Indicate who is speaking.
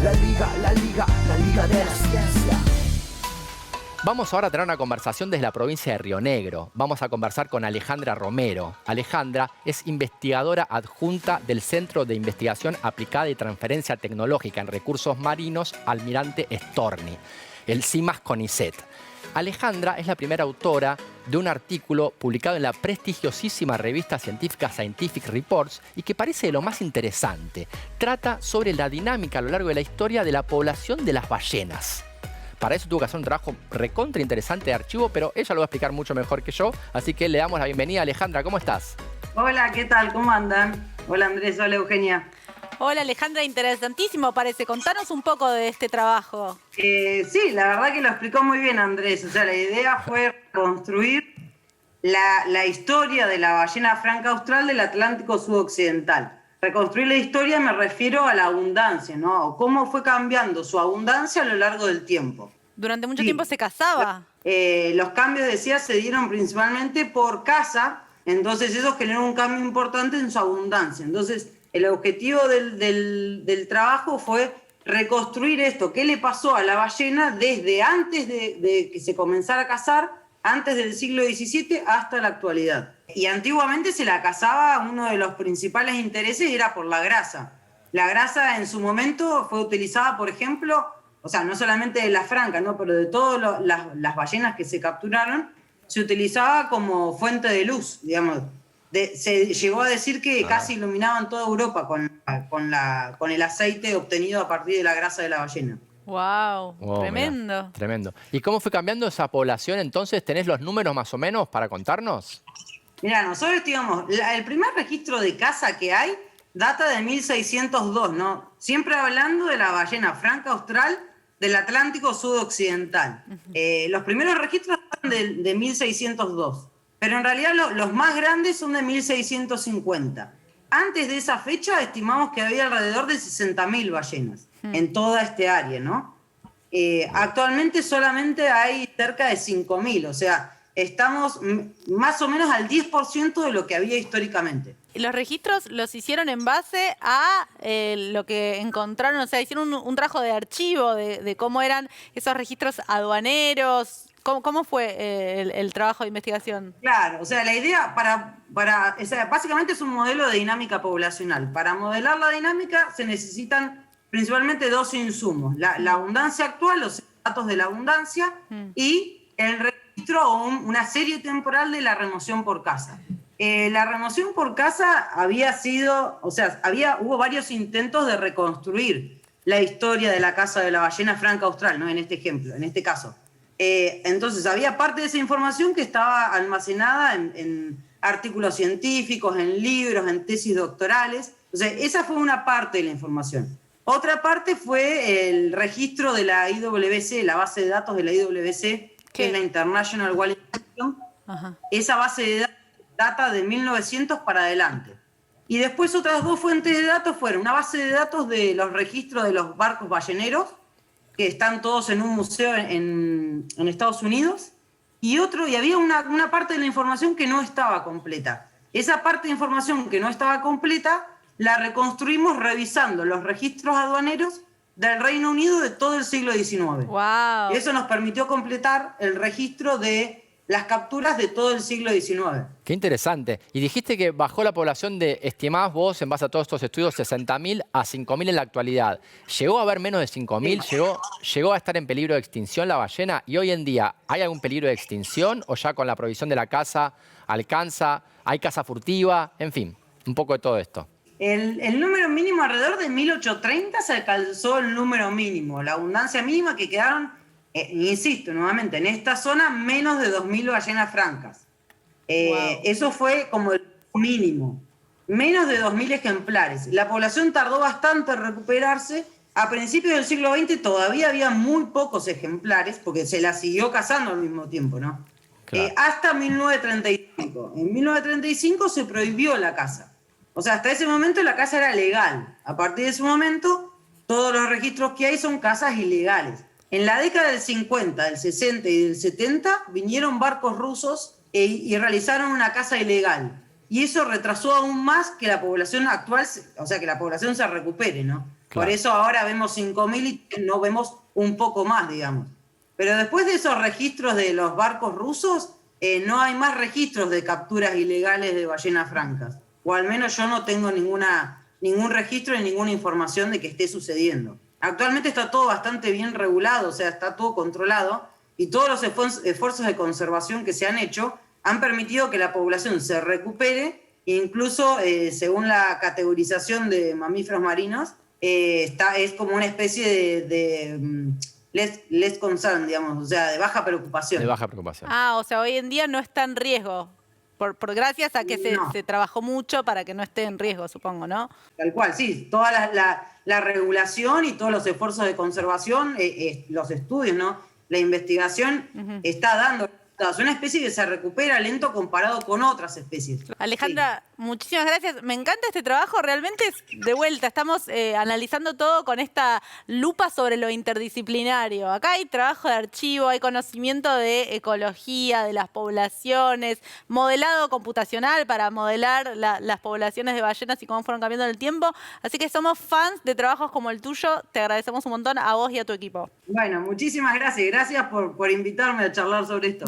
Speaker 1: la liga de la ciencia.
Speaker 2: Vamos ahora a tener una conversación desde la provincia de Río Negro. Vamos a conversar con Alejandra Romero. Alejandra es investigadora adjunta del Centro de Investigación Aplicada y Transferencia Tecnológica en Recursos Marinos Almirante Storni, el CIMAS CONICET. Alejandra es la primera autora de un artículo publicado en la prestigiosísima revista científica Scientific Reports y que parece de lo más interesante. Trata sobre la dinámica a lo largo de la historia de la población de las ballenas. Para eso tuvo que hacer un trabajo recontra interesante de archivo, pero ella lo va a explicar mucho mejor que yo. Así que le damos la bienvenida. Alejandra, ¿cómo estás?
Speaker 3: Hola, ¿qué tal? ¿Cómo andan? Hola Andrés, hola Eugenia.
Speaker 4: Hola Alejandra, interesantísimo parece. Contanos un poco de este trabajo.
Speaker 3: Sí, la verdad que lo explicó muy bien Andrés. O sea, la idea fue construir la historia de la ballena franca austral del Atlántico sudoccidental. Reconstruir la historia me refiero a la abundancia, ¿no? Cómo fue cambiando su abundancia a lo largo del tiempo.
Speaker 4: Durante mucho tiempo se cazaba.
Speaker 3: Los cambios, decía, se dieron principalmente por caza, entonces eso generó un cambio importante en su abundancia. Entonces, el objetivo del trabajo fue reconstruir esto. ¿Qué le pasó a la ballena desde antes de que se comenzara a cazar, antes del siglo XVII hasta la actualidad? Y antiguamente se la cazaba, uno de los principales intereses era por la grasa. La grasa en su momento fue utilizada, por ejemplo, o sea, no solamente de la franca, ¿no? Pero de todas las ballenas que se capturaron, se utilizaba como fuente de luz, digamos. Se llegó a decir que casi iluminaban toda Europa con el aceite obtenido a partir de la grasa de la ballena.
Speaker 4: Wow, tremendo.
Speaker 2: Mirá, tremendo. ¿Y cómo fue cambiando esa población entonces? ¿Tenés los números más o menos para contarnos?
Speaker 3: Mirá, nosotros, digamos, el primer registro de caza que hay data de 1602, ¿no? Siempre hablando de la ballena franca austral del Atlántico sudoccidental. Los primeros registros datan de 1602, pero en realidad los más grandes son de 1650. Antes de esa fecha estimamos que había alrededor de 60.000 ballenas en toda este área, ¿no? Actualmente solamente hay cerca de 5.000, o sea, estamos más o menos al 10% de lo que había históricamente.
Speaker 4: Los registros los hicieron en base a lo que encontraron, o sea, hicieron un trabajo de archivo de cómo eran esos registros aduaneros. ¿Cómo fue el trabajo de investigación?
Speaker 3: Claro, o sea, la idea o sea, básicamente es un modelo de dinámica poblacional. Para modelar la dinámica se necesitan principalmente dos insumos: la abundancia actual, los datos de la abundancia, y el registro o una serie temporal de la remoción por caza. La remoción por caza había sido, o sea, hubo varios intentos de reconstruir la historia de la caza de la ballena franca austral, ¿no? En este ejemplo, en este caso. Entonces, había parte de esa información que estaba almacenada en artículos científicos, en libros, en tesis doctorales. O sea, esa fue una parte de la información. Otra parte fue el registro de la IWC, la base de datos de la IWC, que es la International Whaling Commission. Esa base de datos data de 1900 para adelante. Y después otras dos fuentes de datos fueron una base de datos de los registros de los barcos balleneros, que están todos en un museo en Estados Unidos, y había una parte de la información que no estaba completa. Esa parte de información que no estaba completa la reconstruimos revisando los registros aduaneros del Reino Unido de todo el siglo XIX.
Speaker 4: Wow.
Speaker 3: Y eso nos permitió completar el registro de las capturas de todo el siglo XIX.
Speaker 2: Qué interesante. Y dijiste que bajó la población de, estimás vos, en base a todos estos estudios, 60.000 a 5.000 en la actualidad. ¿Llegó a haber menos de 5.000? ¿Llegó a estar en peligro de extinción la ballena? ¿Y hoy en día hay algún peligro de extinción? ¿O ya con la provisión de la caza alcanza? ¿Hay caza furtiva? En fin, un poco de todo esto.
Speaker 3: El número mínimo, alrededor de 1830, se alcanzó el número mínimo, la abundancia mínima, que quedaron, insisto nuevamente, en esta zona menos de 2.000 ballenas francas. Eso fue como el mínimo, menos de 2.000 ejemplares. La población tardó bastante en recuperarse. A principios del siglo XX todavía había muy pocos ejemplares, porque se la siguió cazando al mismo tiempo, ¿no? Claro. Hasta 1935. En 1935 se prohibió la caza. O sea, hasta ese momento la caza era legal. A partir de ese momento, todos los registros que hay son cazas ilegales. En la década del 50, del 60 y del 70 vinieron barcos rusos y realizaron una caza ilegal. Y eso retrasó aún más que la población actual, o sea, que la población se recupere, ¿no? Por eso ahora vemos 5.000 y no vemos un poco más, digamos. Pero después de esos registros de los barcos rusos, no hay más registros de capturas ilegales de ballenas francas. O al menos yo no tengo ningún registro ni ninguna información de que esté sucediendo. Actualmente está todo bastante bien regulado, o sea, está todo controlado, y todos los esfuerzos de conservación que se han hecho han permitido que la población se recupere, e incluso según la categorización de mamíferos marinos, es como una especie de less concern, digamos, o sea, de baja preocupación.
Speaker 2: De baja preocupación.
Speaker 4: O sea, hoy en día no está en riesgo. Por gracias a que se trabajó mucho para que no esté en riesgo, supongo, ¿no?
Speaker 3: Tal cual, sí. Toda la regulación y todos los esfuerzos de conservación, los estudios, ¿no? La investigación está dando resultados. Una especie que se recupera lento comparado con otras especies.
Speaker 4: Alejandra, muchísimas gracias. Me encanta este trabajo. Realmente, de vuelta, estamos analizando todo con esta lupa sobre lo interdisciplinario. Acá hay trabajo de archivo, hay conocimiento de ecología, de las poblaciones, modelado computacional para modelar las poblaciones de ballenas y cómo fueron cambiando en el tiempo. Así que somos fans de trabajos como el tuyo. Te agradecemos un montón a vos y a tu equipo.
Speaker 3: Bueno, muchísimas gracias. Gracias por invitarme a charlar sobre esto.